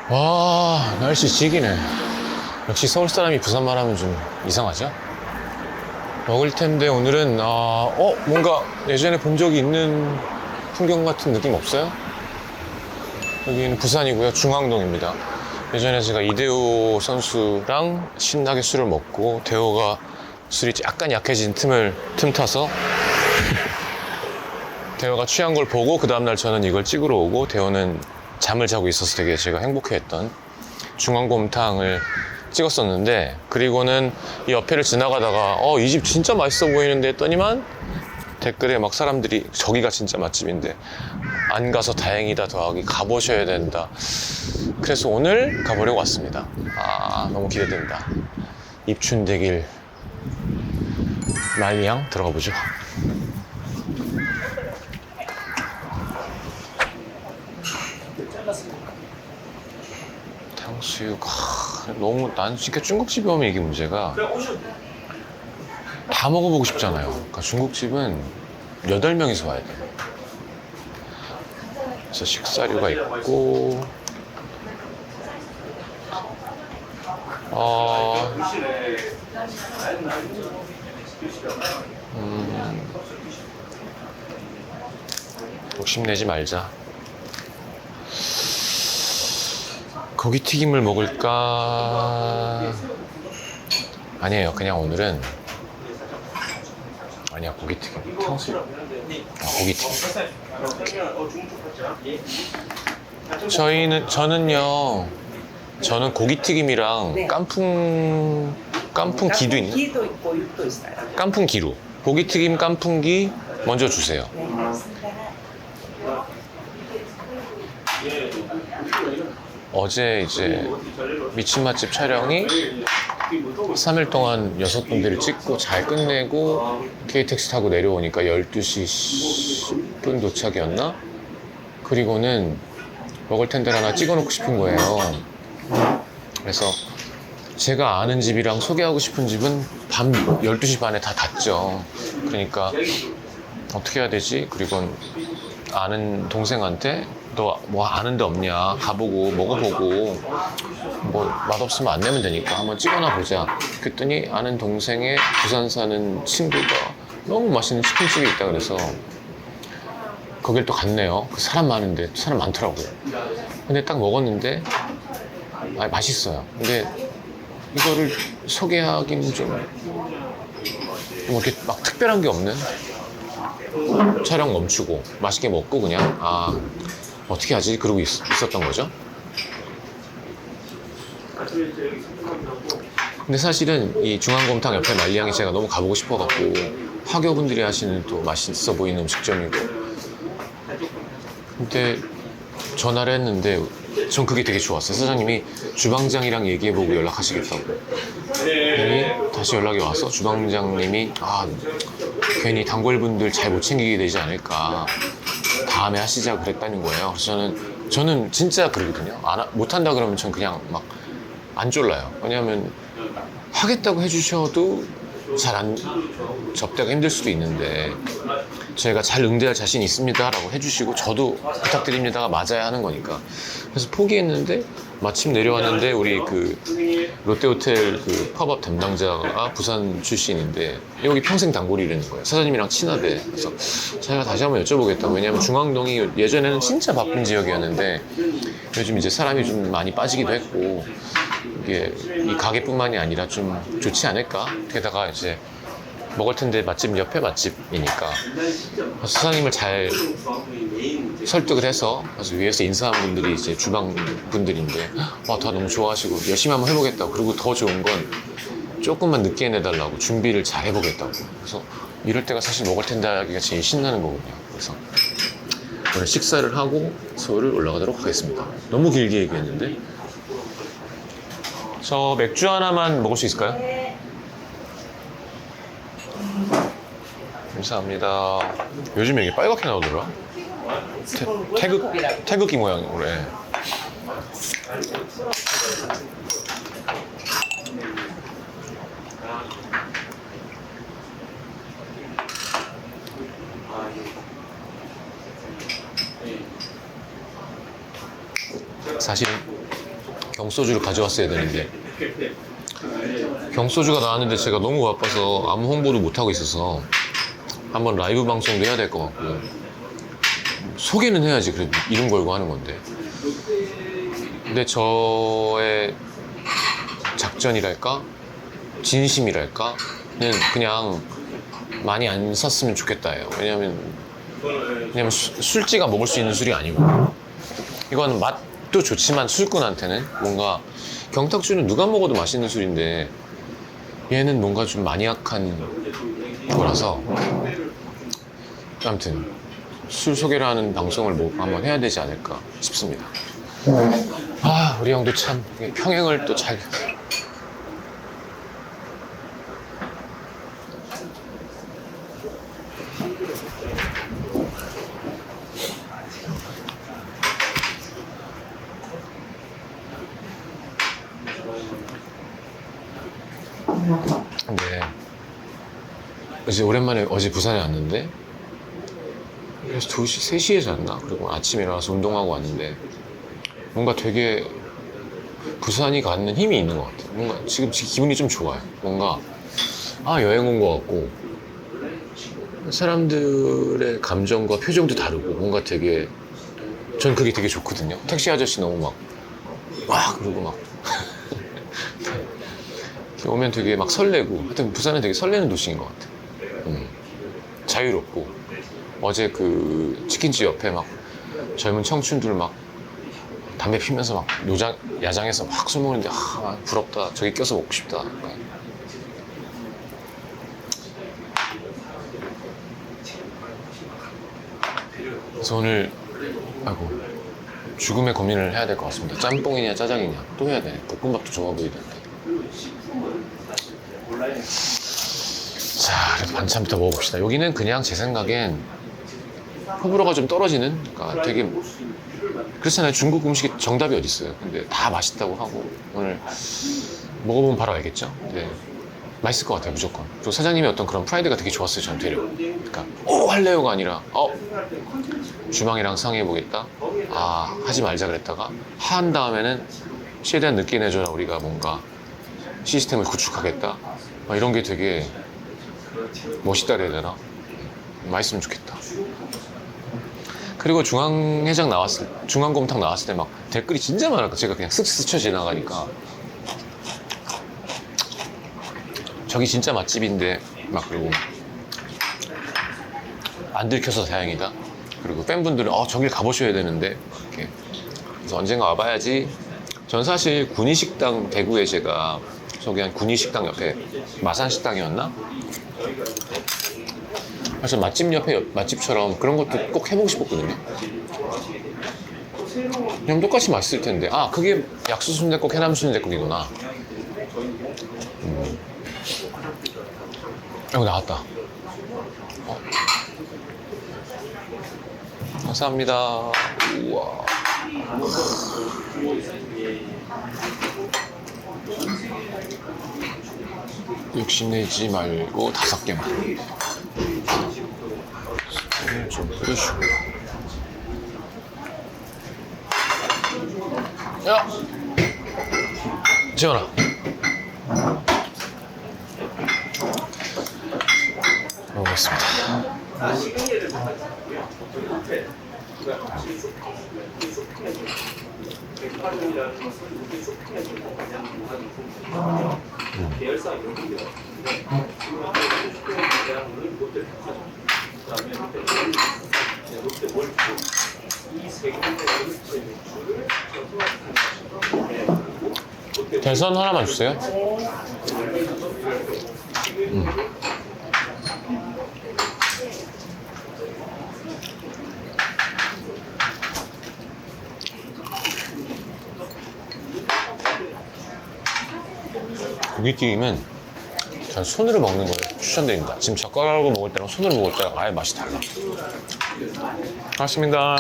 와, 날씨 지기네. 역시 서울 사람이 부산말 하면 좀 이상하죠? 먹을 텐데 오늘은 뭔가 예전에 본 적이 있는 풍경 같은 느낌 없어요? 여기는 부산이고요. 중앙동입니다. 예전에 제가 이대호 선수랑 신나게 술을 먹고 대호가 술이 약간 약해진 틈 타서 대호가 취한 걸 보고 그 다음날 저는 이걸 찍으러 오고 대호는 잠을 자고 있어서 되게 제가 행복해했던 중앙곰탕을 찍었었는데, 그리고는 이 옆에를 지나가다가 이 집 진짜 맛있어 보이는데 했더니만 댓글에 막 사람들이 저기가 진짜 맛집인데 안 가서 다행이다 더하기 가보셔야 된다. 그래서 오늘 가보려고 왔습니다. 너무 기대된다. 입춘대길 말미양 들어가 보죠. 탕수육, 너무, 난 진짜 중국집에 오면 이게 문제가 다 먹어보고 싶잖아요. 그러니까 중국집은 8명이서 와야 돼요. 그래서 식사류가 있고, 욕심내지 말자. 고기튀김을 먹을까? 아니에요. 그냥 오늘은 고기튀김. 탕수육. 고기튀김. 저는 고기튀김이랑 네. 깐풍 기도 있나? 기도 있고 육도 있어요. 깐풍 기로. 고기튀김 깐풍기 먼저 주세요. 네, 알겠습니다. 어제 이제 미친 맛집 촬영이 3일 동안 6군데를 찍고 잘 끝내고 KTX 타고 내려오니까 12시 10분 도착이었나? 그리고는 먹을 텐데를 하나 찍어놓고 싶은 거예요. 그래서 제가 아는 집이랑 소개하고 싶은 집은 밤 12시 반에 다 닫죠. 그러니까 어떻게 해야 되지? 그리고 아는 동생한테 너 뭐 아는 데 없냐, 가보고 먹어보고 뭐 맛없으면 안 내면 되니까 한번 찍어놔 보자. 그랬더니 아는 동생의 부산 사는 친구가 너무 맛있는 치킨집이 있다 그래서 거길 또 갔네요. 사람 많은데 사람 많더라고요. 근데 딱 먹었는데 맛있어요. 근데 이거를 소개하기는 좀 뭐 이렇게 막 특별한 게 없는, 촬영 멈추고 맛있게 먹고 그냥 어떻게 하지? 그러고 있었던 거죠. 근데 사실은 이 중앙곰탕 옆에 말리양이 제가 너무 가보고 싶어갖고 화교분들이 하시는 또 맛있어 보이는 음식점이고, 근데 전화를 했는데 전 그게 되게 좋았어요. 사장님이 주방장이랑 얘기해보고 연락하시겠다고. 괜히 다시 연락이 와서 주방장님이 괜히 단골분들 잘 못 챙기게 되지 않을까, 다음에 하시자 그랬다는 거예요. 그래서 저는 진짜 그러거든요. 못한다 그러면 전 그냥 막 안 쫄라요. 왜냐하면 하겠다고 해주셔도 접대가 힘들 수도 있는데 저희가 잘 응대할 자신 있습니다 라고 해주시고 저도 부탁드립니다가 맞아야 하는 거니까. 그래서 포기했는데 마침 내려왔는데 우리 그 롯데호텔 그 팝업 담당자가 부산 출신인데 여기 평생 단골이라는 거예요. 사장님이랑 친하대. 그래서 제가 다시 한번 여쭤보겠다고. 왜냐면 중앙동이 예전에는 진짜 바쁜 지역이었는데 요즘 이제 사람이 좀 많이 빠지기도 했고 이게 이 가게뿐만이 아니라 좀 좋지 않을까? 게다가 이제 먹을 텐데 맛집 옆에 맛집이니까 사장님을 잘 설득을 해서, 그래서 위에서 인사한 분들이 이제 주방 분들인데 다 너무 좋아하시고 열심히 한번 해보겠다고. 그리고 더 좋은 건 조금만 늦게 내달라고 준비를 잘 해보겠다고. 그래서 이럴 때가 사실 먹을 텐데 하기가 제일 신나는 거거든요. 그래서 오늘 식사를 하고 서울을 올라가도록 하겠습니다. 너무 길게 얘기했는데. 저 맥주 하나만 먹을 수 있을까요? 네. 감사합니다. 요즘에 이게 빨갛게 나오더라. 태극기 모양으로. 해. 사실은 경소주를 가져왔어야 되는데 경소주가 나왔는데 제가 너무 바빠서 아무 홍보도 못하고 있어서 한번 라이브 방송도 해야 될 것 같고 소개는 해야지. 그래도 이름 걸고 하는 건데. 근데 저의 작전이랄까 진심이랄까는 그냥 많이 안 샀으면 좋겠다예요. 왜냐면 술지가 먹을 수 있는 술이 아니고 이거는 맛도 좋지만 술꾼한테는 뭔가 경탁주는 누가 먹어도 맛있는 술인데 얘는 뭔가 좀 마니악한 거라서 아무튼 술 소개를 하는 방송을 뭐 한번 해야 되지 않을까 싶습니다. 아, 우리 형도 참 평행을 또 잘. 네. 이제 오랜만에 어제 부산에 왔는데 그래서 2시, 3시에 잤나? 그리고 아침에 일어나서 운동하고 왔는데 뭔가 되게 부산이 갖는 힘이 있는 것 같아요. 뭔가 지금 기분이 좀 좋아요. 뭔가 여행 온 것 같고 사람들의 감정과 표정도 다르고 뭔가 되게 전 그게 되게 좋거든요. 택시 아저씨 너무 막 그러고 막 오면 되게 막 설레고 하여튼 부산은 되게 설레는 도시인 것 같아요. 자유롭고 어제 그 치킨집 옆에 막 젊은 청춘들 막 담배 피면서 막 야장에서 막 술 먹는데 부럽다. 저기 껴서 먹고 싶다. 그래서 오늘 죽음의 고민을 해야 될 것 같습니다. 짬뽕이냐 짜장이냐 또 해야 되네. 볶음밥도 좋아 보이던데. 자, 그래도 반찬부터 먹어봅시다. 여기는 그냥 제 생각엔 호불호가 좀 떨어지는, 그러니까 되게 그렇잖아요. 중국 음식이 정답이 어디 있어요. 근데 다 맛있다고 하고 오늘 먹어보면 바로 알겠죠. 네, 맛있을 것 같아요, 무조건. 그리고 사장님의 어떤 그런 프라이드가 되게 좋았어요, 전 되려. 그러니까 할래요가 아니라 주방이랑 상의해보겠다. 하지 말자 그랬다가 한 다음에는 최대한 늦게 내줘라. 우리가 뭔가 시스템을 구축하겠다. 이런 게 되게 멋있다 그래야 되나? 맛있으면 좋겠다. 그리고 중앙곰탕 나왔을 때 막 댓글이 진짜 많았고 제가 그냥 쓱 스쳐 지나가니까 저기 진짜 맛집인데 막 그리고 안 들켜서 다행이다. 그리고 팬분들은 저길 가보셔야 되는데 이렇게. 그래서 언젠가 와봐야지. 전 사실 군위식당 대구에 제가 소개한 군위식당 옆에 마산식당이었나? 그래서 맛집 옆에 맛집처럼 그런 것도 꼭 해보고 싶었거든요. 그냥 똑같이 맛있을 텐데. 그게 약수순댓국 해남순댓국이구나. 나왔다. 감사합니다. 우와. 욕심내지 말고 5개만 좀 뿌려주고. 야! 지원아. 먹어보겠습니다. 대선 하나만 주세요. 고기튀김은 전 손으로 먹는 걸 추천드립니다. 지금 젓가락으로 먹을 때랑 손으로 먹을 때랑 아예 맛이 달라. 고맙습니다.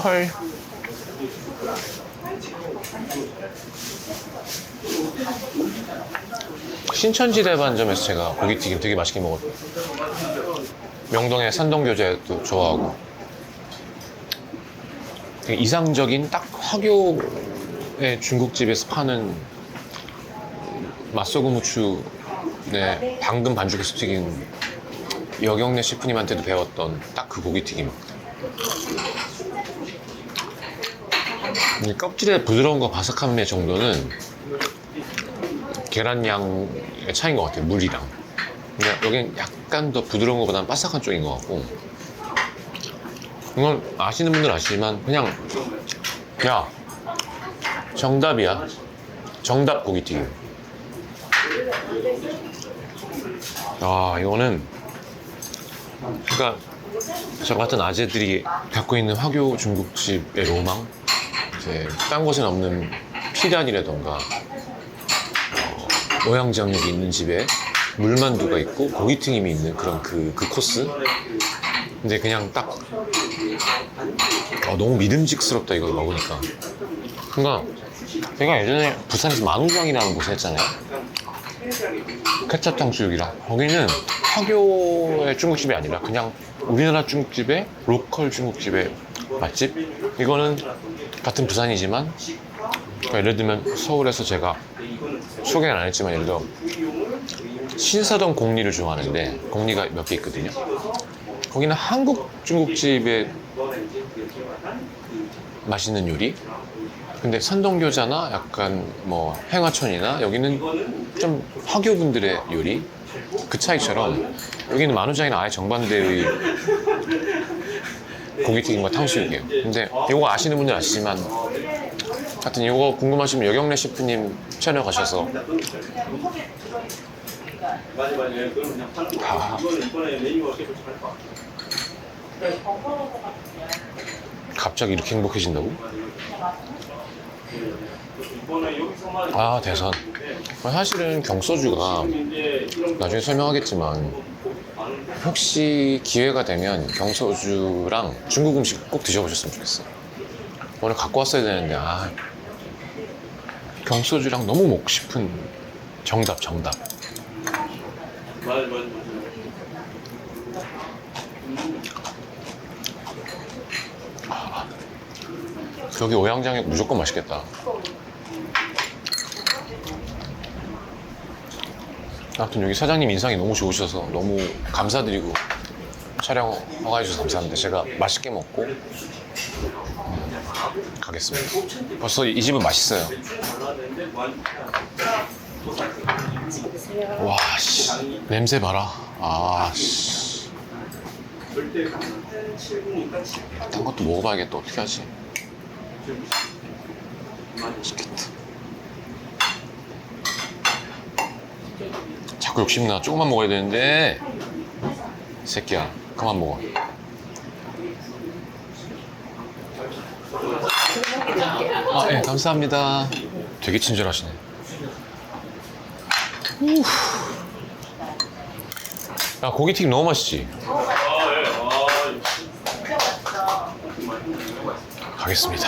헐. 신천지 대반점에서 제가 고기튀김 되게 맛있게 먹었어요. 명동의 산동교재도 좋아하고. 되게 이상적인 딱 화교의 중국집에서 파는 맛소금 후추 방금 반죽해서 튀긴 여경래 셰프님한테도 배웠던 딱 그 고기튀김입니다. 이 껍질의 부드러움과 바삭함의 정도는 계란양의 차이인 것 같아요, 물이랑. 근데 여긴 약간 더 부드러운 것보다는 바삭한 쪽인 것 같고, 이건 아시는 분들 아시지만 그냥 야 정답이야. 정답 고기튀김. 아, 이거는 그러니까 저 같은 아재들이 갖고 있는 화교 중국집의 로망, 이제 딴 곳엔 없는 피란이라던가 오양장육이 있는 집에 물만두가 있고 고기튀김이 있는 그런 그 코스. 근데 그냥 딱 너무 믿음직스럽다, 이걸 먹으니까. 그러니까 제가 예전에 부산에서 만우장이라는 곳에 했잖아요. 케첩 탕수육이랑. 거기는 화교의 중국집이 아니라 그냥 우리나라 중국집의 로컬 중국집의 맛집. 이거는 같은 부산이지만, 그러니까 예를 들면 서울에서 제가 소개는 안 했지만, 예를 들어 신사동 공리를 좋아하는데 공리가 몇 개 있거든요. 거기는 한국 중국집의 맛있는 요리. 근데 선동교자나 약간 뭐 행화천이나 여기는 좀 화교분들의 요리. 그 차이처럼 여기는 만우장이랑 아예 정반대의 고기튀김과 탕수육이에요. 근데 이거 아시는 분들 아시지만, 하여튼 이거 궁금하시면 여경래 셰프님 채널 가셔서 갑자기 이렇게 행복해진다고? 대선. 사실은 경소주가 나중에 설명하겠지만, 혹시 기회가 되면 경소주랑 중국 음식 꼭 드셔보셨으면 좋겠어요. 오늘 갖고 왔어야 되는데, 경소주랑 너무 먹고 싶은 정답. 여기 오양장육 무조건 맛있겠다. 아무튼 여기 사장님 인상이 너무 좋으셔서 너무 감사드리고, 촬영 허가해주셔서 감사합니다. 제가 맛있게 먹고 가겠습니다. 벌써 이 집은 맛있어요. 와, 씨. 냄새 봐라. 씨. 딴 것도 먹어봐야겠다. 어떻게 하지? 맛있겠다. 자꾸 욕심나. 조금만 먹어야 되는데. 새끼야, 그만 먹어. 네, 감사합니다. 되게 친절하시네. 야, 고기튀김 너무 맛있지? 가겠습니다.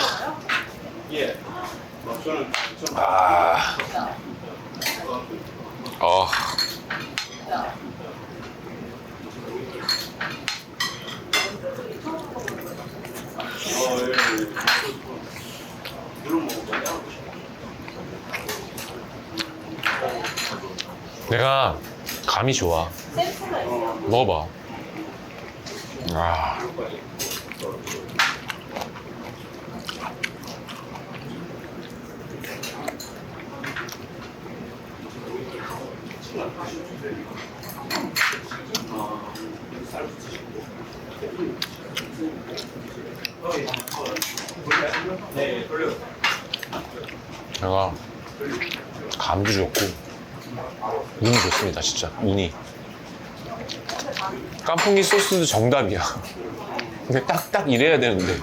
내가 감이 좋아. 먹어봐. 내가 감도 좋고 운이 좋습니다. 진짜 운이. 깐풍기 소스도 정답이야. 근데 딱 이래야 되는데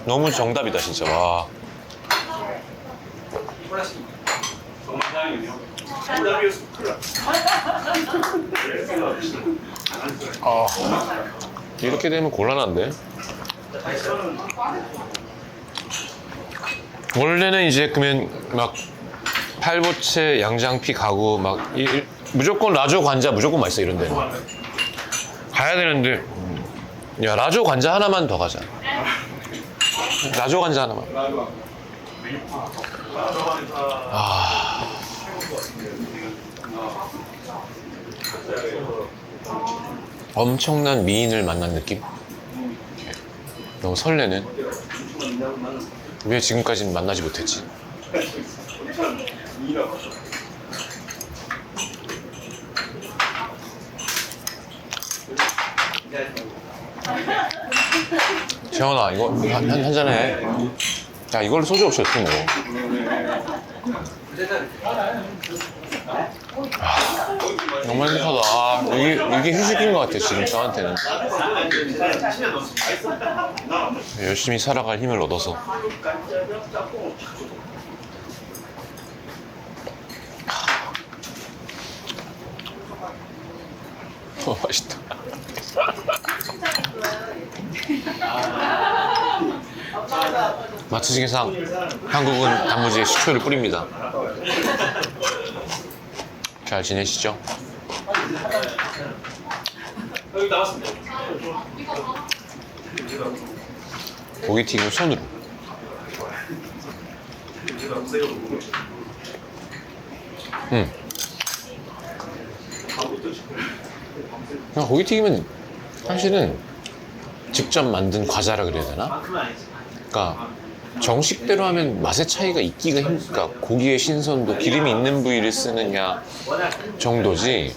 너무 정답이다 진짜. 와. 이렇게 되면 곤란한데. 원래는 이제 그러면 막 팔보채, 양장피 가고 막 무조건 라조 관자 무조건 맛있어 이런 데는 가야 되는데 야, 라조 관자 하나만 더 가자. 라조 관자 하나만. 아. 엄청난 미인을 만난 느낌? 너무 설레는. 왜 지금까지는 만나지 못했지? 재현아, 이거 한 잔해. 야, 이걸로 소주 없이 어떻게 먹어? 정말 행복하다. 아, 이게 휴식인 것 같아, 지금 저한테는. 열심히 살아갈 힘을 얻어서. 맛있다. 마츠시게상, 한국은 단무지에 식초를 뿌립니다. 잘 지내시죠? 고기튀김 손으로. 그냥 고기튀김은 사실은 직접 만든 과자라 그래야 되나? 그러니까 정식대로 하면 맛의 차이가 있기가 힘들까. 고기의 신선도, 기름이 있는 부위를 쓰느냐 정도지.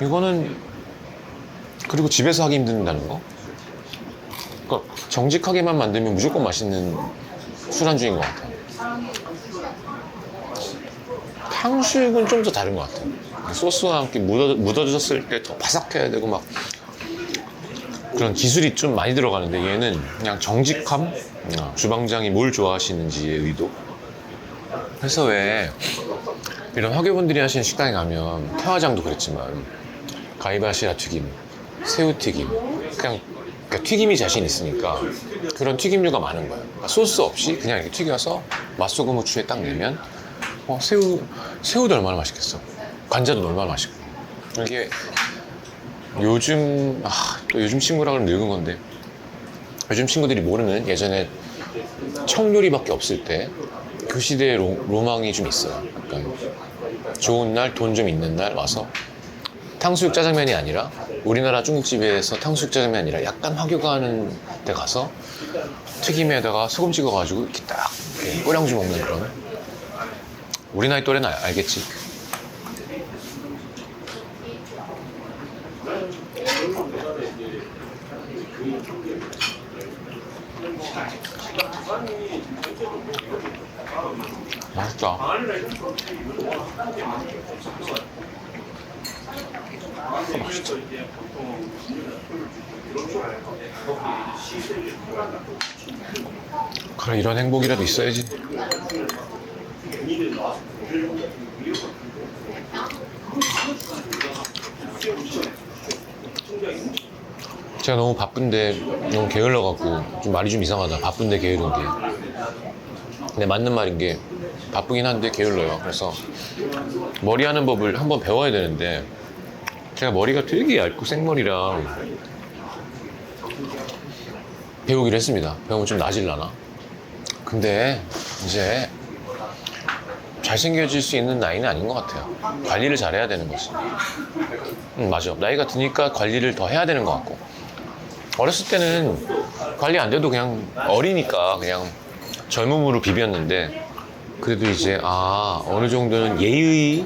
이거는, 그리고 집에서 하기 힘든다는 거. 그러니까 정직하게만 만들면 무조건 맛있는 술안주인 것 같아요. 탕수육은 좀 더 다른 것 같아요. 소스와 함께 묻어졌을 때 더 바삭해야 되고 막 그런 기술이 좀 많이 들어가는데, 얘는 그냥 정직함? 주방장이 뭘 좋아하시는지의 의도? 그래서 왜 이런 화교분들이 하시는 식당에 가면, 태화장도 그랬지만 가이바시라 튀김, 새우튀김, 그러니까 튀김이 자신 있으니까 그런 튀김류가 많은 거예요. 그러니까 소스 없이 그냥 이렇게 튀겨서 맛소금 후추에 딱 내면 새우도 얼마나 맛있겠어. 관자도 얼마나 맛있고. 이게 요즘 또 요즘 친구라 그러면 늙은 건데, 요즘 친구들이 모르는 예전에 청요리밖에 없을 때 그 시대의 로망이 좀 있어요. 약간 좋은 날, 돈 좀 있는 날 와서 탕수육 짜장면이 아니라, 우리나라 중국집에서 탕수육 짜장면이 아니라 약간 화교가 하는 데 가서 튀김에다가 소금 찍어가지고 이렇게 딱 꼬량주 먹는 그런. 우리 나이 또래는 알겠지. 맛있다. 그래, 이런 행복이라도 있어야지. 제가 너무 바쁜데 너무 게을러갖고 좀 말이 좀 이상하다. 바쁜데 게으른 게. 근데 맞는 말인 게, 바쁘긴 한데 게을러요. 그래서 머리 하는 법을 한번 배워야 되는데, 제가 머리가 되게 얇고 생머리라 배우기로 했습니다. 배우면 좀 나아질라나? 근데 이제 잘생겨질 수 있는 나이는 아닌 것 같아요. 관리를 잘해야 되는 거지. 맞아. 나이가 드니까 관리를 더 해야 되는 것 같고, 어렸을 때는 관리 안 돼도 그냥 어리니까 그냥 젊음으로 비볐는데, 그래도 이제 어느 정도는 예의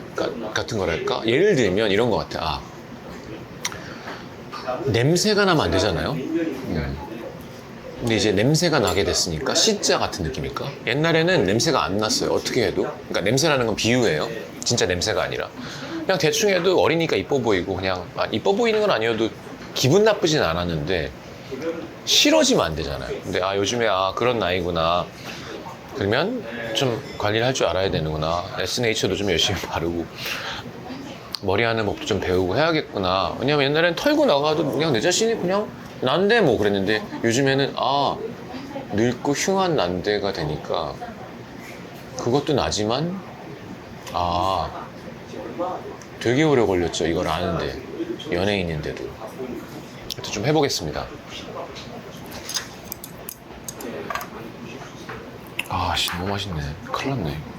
같은 거랄까? 예를 들면 이런 것 같아. 냄새가 나면 안 되잖아요. 근데 이제 냄새가 나게 됐으니까 C자 같은 느낌일까? 옛날에는 냄새가 안 났어요. 어떻게 해도. 그러니까 냄새라는 건 비유예요. 진짜 냄새가 아니라. 그냥 대충 해도 어리니까 이뻐 보이고, 그냥 이뻐 보이는 건 아니어도 기분 나쁘진 않았는데 싫어지면 안 되잖아요. 근데 요즘에 그런 나이구나. 그러면 좀 관리를 할 줄 알아야 되는구나. 에스네이처도 좀 열심히 바르고 머리 하는 법도 좀 배우고 해야겠구나. 왜냐면 옛날엔 털고 나가도 그냥 내 자신이 그냥 난데 뭐 그랬는데, 요즘에는 늙고 흉한 난데가 되니까 그것도 나지만 되게 오래 걸렸죠. 이걸 아는데, 연예인인데도. 하여튼 좀 해보겠습니다. 아씨 너무 맛있네. 큰일 났네 이거.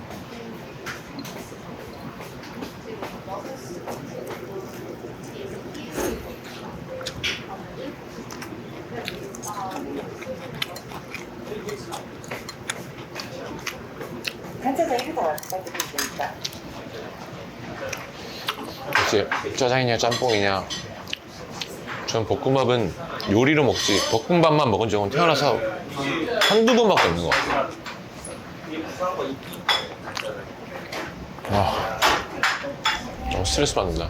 간짜장 해서 부탁드리겠습니다. 이제 짜장이냐 짬뽕이냐. 전 볶음밥은 요리로 먹지 볶음밥만 먹은 적은 태어나서 한두 번밖에 없는 것 같아요. 와, 너무 스트레스 받는다.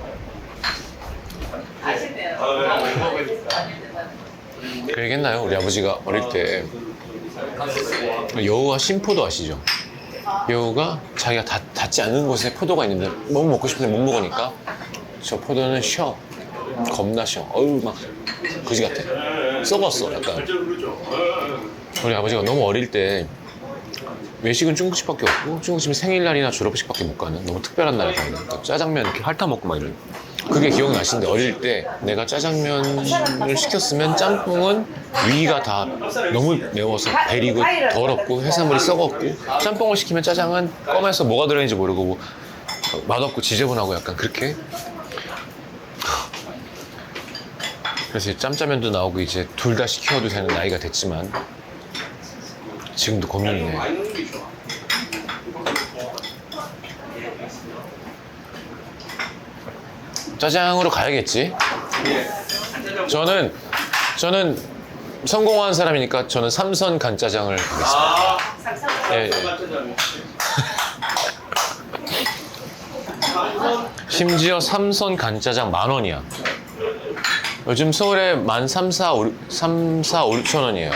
그 얘기했나요? 우리 아버지가 어릴 때 여우와 신포도 아시죠? 여우가 자기가 닿지 않는 곳에 포도가 있는데 너무 먹고 싶은데 못 먹으니까 저 포도는 쉬어. 겁나 쉬어. 어우 막 그지 같아. 썩었어 약간. 우리 아버지가 너무 어릴 때 외식은 중국집밖에 없고 중국집은 생일날이나 졸업식밖에 못 가는 너무 특별한 날에 가는 그러니까 짜장면 이렇게 핥아 먹고 막 이런. 그게 기억나시는데 어릴 때 내가 짜장면을 시켰으면 짬뽕은 위가 다 너무 매워서 베리고 더럽고 해산물이 썩었고 짬뽕을 시키면 짜장은 껌에서 뭐가 들어있는지 모르고 뭐 맛없고 지저분하고 약간 그렇게. 그래서 짬짜면도 나오고 이제 둘 다 시켜도 되는 나이가 됐지만 지금도 고민이네. 짜장으로 가야겠지. 저는 성공한 사람이니까 저는 삼선 간짜장을 가겠습니다. 예, 예. 심지어 삼선 간짜장 10,000원이야. 요즘 서울에 13,400원이에요.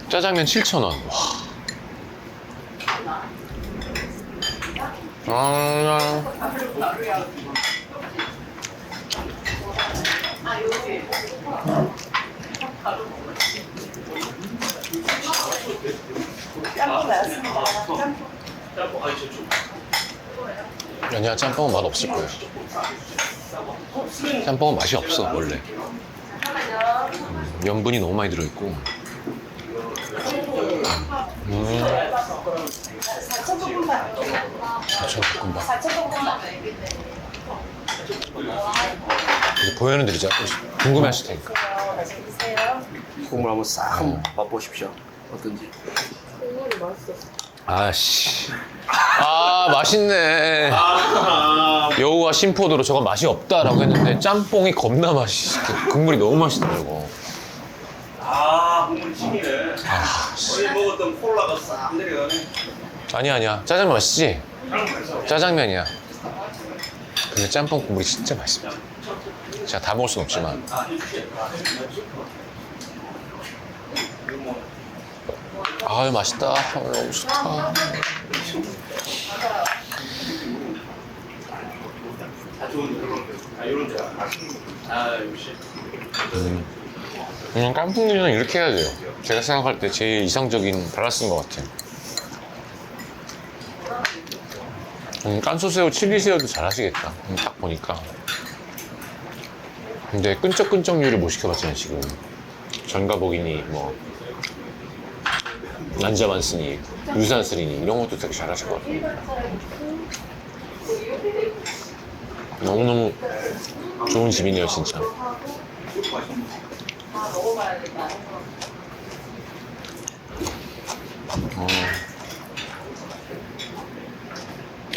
짜장면 7,000원. 와. 짬뽕 나왔습니다. 아니야, 짬뽕은 맛 없을 거예요. 짬뽕은 맛이 없어 원래. 염분이 너무 많이 들어있고. 4,000볶음밥. 저 볶음밥. 4,000볶음밥. 이제 보여는 드리자. 궁금해하실 테니까. 맛있게 드세요. 국물 한번 싹 한번 맛보십시오. 어떤지. 아씨. 아 맛있네. 여우와 신포도로 저건 맛이 없다라고 했는데 짬뽕이 겁나 맛있어. 국물이 너무 맛있더라고. 국물 찜이네. 어제 먹었던 콜라가 싹 내려가네. 아니야. 짜장면 맛있지? 짜장면이야. 근데 짬뽕 국물이 진짜 맛있습니다. 제가 다 먹을 순 없지만. 아유 맛있다. 너무 좋다. 그냥 깐풍기는 이렇게 해야 돼요. 제가 생각할 때 제일 이상적인 밸런스인 것 같아요. 깐소새우, 칠리새우도 잘 하시겠다. 딱 보니까. 근데 끈적끈적 요리 못 시켜봤잖아요, 지금. 전가복이니, 뭐, 난자만스니, 유산슬이니, 이런 것도 되게 잘 하실 것 같아요. 너무너무 좋은 집이네요, 진짜.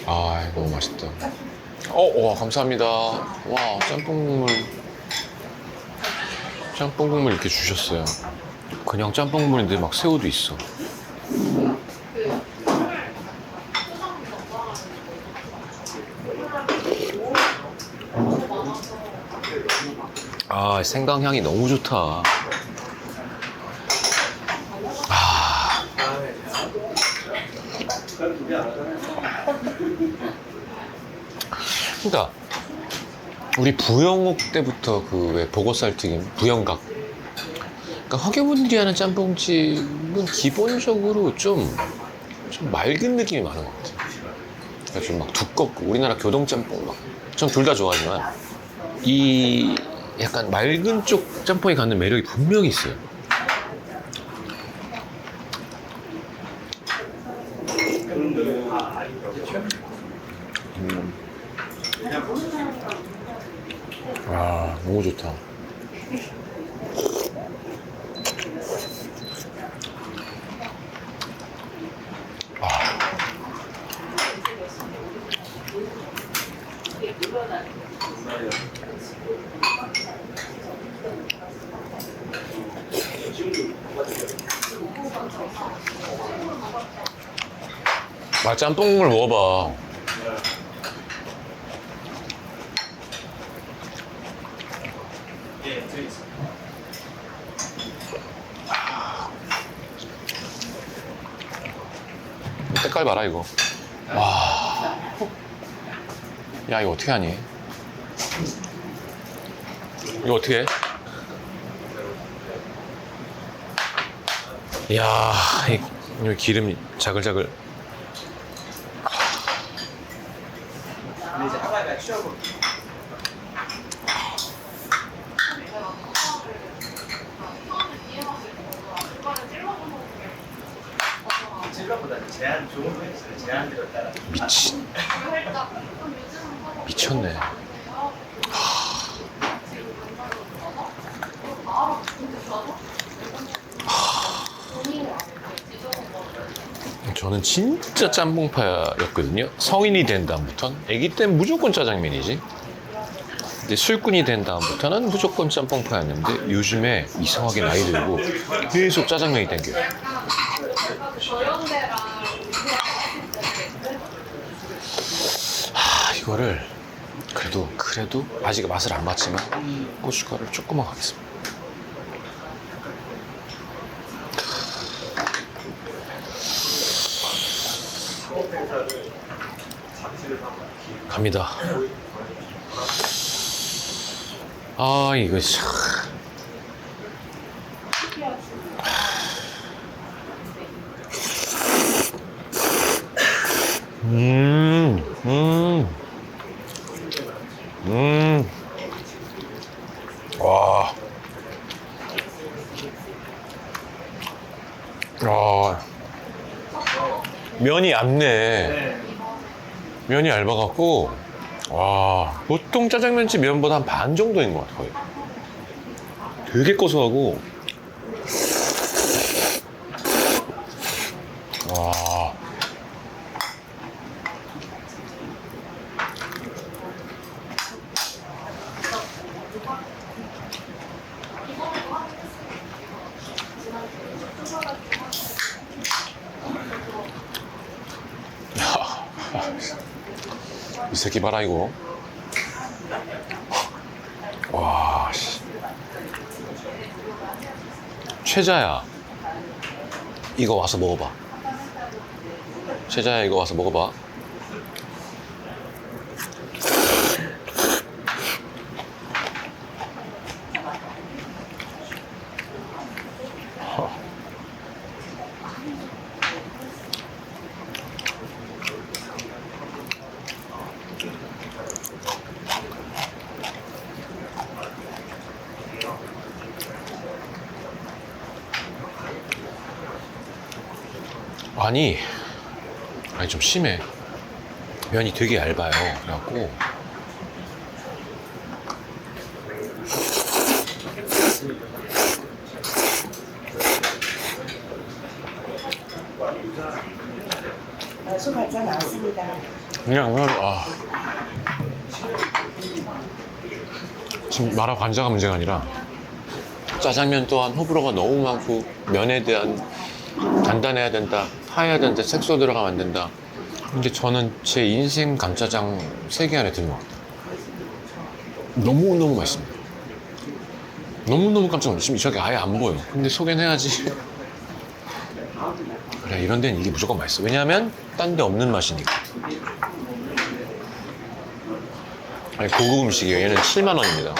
아, 너무 맛있다. 와, 감사합니다. 와, 짬뽕 국물 이렇게 주셨어요. 그냥 짬뽕 국물인데 막 새우도 있어. 아, 생강향이 너무 좋다. 그러니까 우리 부영옥 때부터 그 왜 보고살 튀김, 부영각. 그러니까 허교분들이 하는 짬뽕집은 기본적으로 좀 맑은 느낌이 많은 것 같아요. 그러니까 좀 막 두껍고 우리나라 교동짬뽕 막. 전 둘 다 좋아하지만 이 약간 맑은 쪽 짬뽕이 갖는 매력이 분명히 있어요. 짬뽕을 먹어봐. 색깔 봐라 이거. 와. 야 이거 어떻게 하니? 이거 어떻게 해? 이야 이 기름이 자글자글. 근데 이제 하나가 쉬어볼. 찔러보다 제한 좋은 거 있어요. 제한대로 따라. 미친. 미쳤네. 저는 진짜 짬뽕파였거든요. 성인이 된 다음부터는. 아기 때는 무조건 짜장면이지. 근데 술꾼이 된 다음부터는 무조건 짬뽕파였는데 요즘에 이상하게 나이 들고 계속 짜장면이 땡겨요. 이거를 그래도 아직 맛을 안 봤지만 고춧가루를 조금만 가겠습니다. 갑니다. 아 이거 참. 와. 면이 얇네. 면이 얇아갖고, 와, 보통 짜장면집 면보다 한 반 정도인 것 같아요. 되게 고소하고, 와. 이 새끼 봐라 이거. 와 씨. 최자야 이거 와서 먹어봐. 최자야 이거 와서 먹어봐. 아니 좀 심해. 면이 되게 얇아요. 그래갖고 소갈자 나왔습니다. 그냥 지금 마라 관자가 문제가 아니라 짜장면 또한 호불호가 너무 많고 면에 대한 단단해야 된다, 파야 된다, 색소 들어가면 안 된다. 근데 저는 제 인생 감짜장 3개 안에 드는 것 같아요. 너무너무 맛있습니다. 너무너무 깜짝 놀랐어요. 저게 아예 안 보여. 근데 소개는 해야지. 그래, 이런 데는 이게 무조건 맛있어. 왜냐하면 딴 데 없는 맛이니까. 아니, 고급 음식이에요. 얘는 7만 원입니다.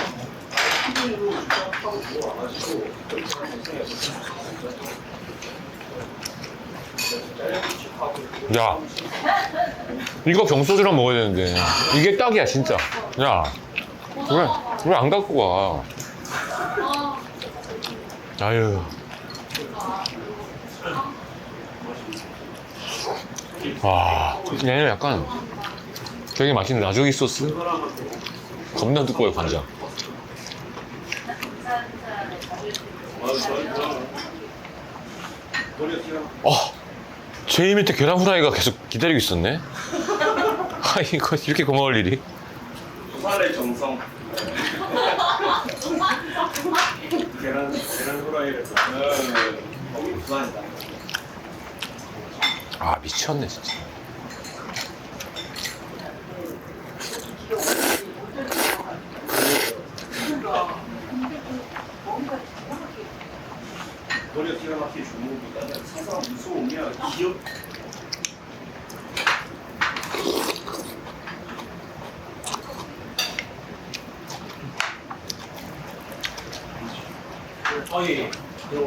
야, 이거 경소주랑 먹어야 되는데 이게 딱이야 진짜. 야, 왜 안 갖고 가? 아유. 와, 얘는 약간 되게 맛있는 라조기 소스. 겁나 두꺼워요, 간장. 제일 밑에 계란 후라이가 계속 기다리고 있었네. 아, 이거 이렇게 고마울 일이. 부산의 정성. 계란 후라이를. 부산이다. 아, 미쳤네 진짜. 노래 기가 막히게 주문보다는 사서 무서우면 기억.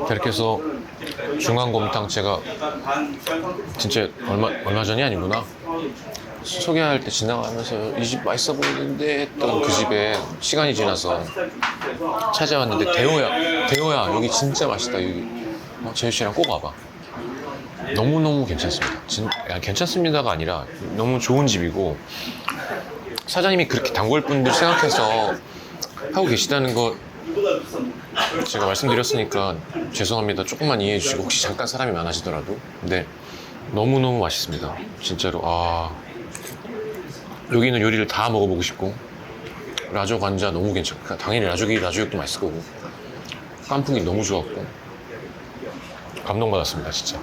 이렇게 해서 중앙곰탕 제가 진짜 얼마 전이 아니구나. 소개할 때 지나가면서 이 집 맛있어 보이는데 했던 그 집에 시간이 지나서 찾아왔는데 대호야 여기 진짜 맛있다. 여기 재유 씨랑 꼭 와봐. 너무너무 괜찮습니다. 괜찮습니다가 아니라 너무 좋은 집이고 사장님이 그렇게 단골 분들 생각해서 하고 계시다는 거 제가 말씀드렸으니까 죄송합니다. 조금만 이해해 주시고 혹시 잠깐 사람이 많아지더라도. 근데 너무너무 맛있습니다. 진짜로. 여기는 요리를 다 먹어보고 싶고 라조 관자 너무 괜찮고 당연히 라조육도 맛있을 거고 깐풍기 너무 좋았고 감동받았습니다. 진짜.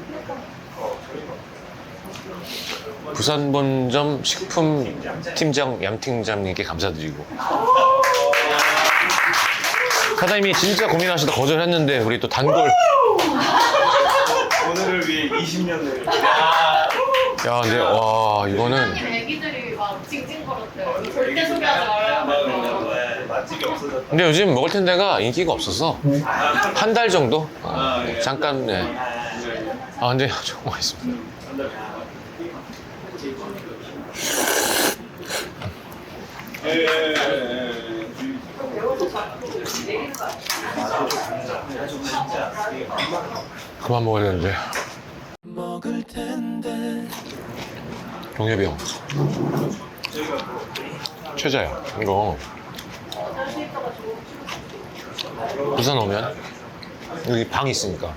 부산본점 식품팀장 얌팀장님께 감사드리고 사장님이 진짜 고민하시다 거절했는데 우리 또 단골 오늘을 위해 20년을. 야 근데 와 이거는 애기들이 막 징징거렸대요. 절대 소개하지 말아요. 맛집이 없어졌다. 근데 요즘 먹을 텐 데가 인기가 없어서 한 달 정도 잠깐 근데 정말 맛있습니다. 그만 먹어야 되는데. 동엽이 형 최자야. 이거 부산 오면 여기 방 있으니까